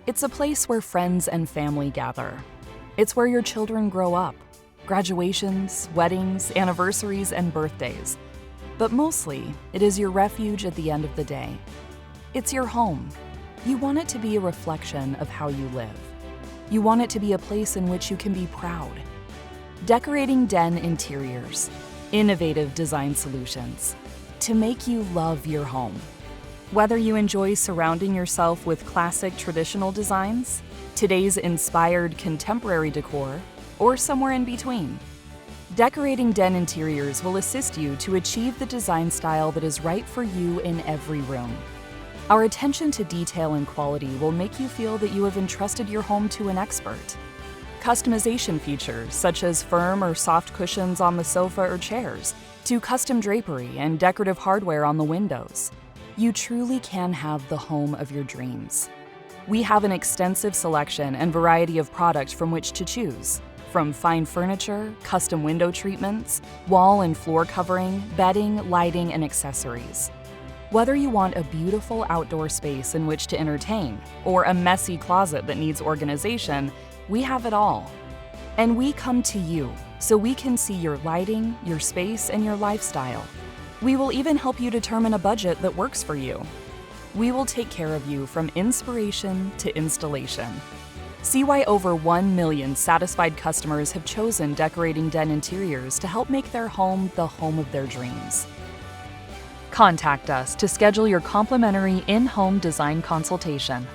It's a place where friends and family gather. It's where your children grow up. Graduations, weddings, anniversaries, and birthdays. But mostly, it is your refuge at the end of the day. It's your home. You want it to be a reflection of how you live. You want it to be a place in which you can be proud. Decorating den interiors, innovative design solutions to make you love your home. Whether you enjoy surrounding yourself with classic traditional designs, today's inspired contemporary decor, or somewhere in between, Decorating Den Interiors will assist you to achieve the design style that is right for you in every room. Our attention to detail and quality will make you feel that you have entrusted your home to an expert. Customization features such as firm or soft cushions on the sofa or chairs, to custom drapery and decorative hardware on the windows. You truly can have the home of your dreams. We have an extensive selection and variety of products from which to choose, from fine furniture, custom window treatments, wall and floor covering, bedding, lighting, and accessories. Whether you want a beautiful outdoor space in which to entertain or a messy closet that needs organization, we have it all. And we come to you so we can see your lighting, your space, and your lifestyle. We will even help you determine a budget that works for you. We will take care of you from inspiration to installation. See why over 1 million satisfied customers have chosen Decorating Den Interiors to help make their home the home of their dreams. Contact us to schedule your complimentary in-home design consultation.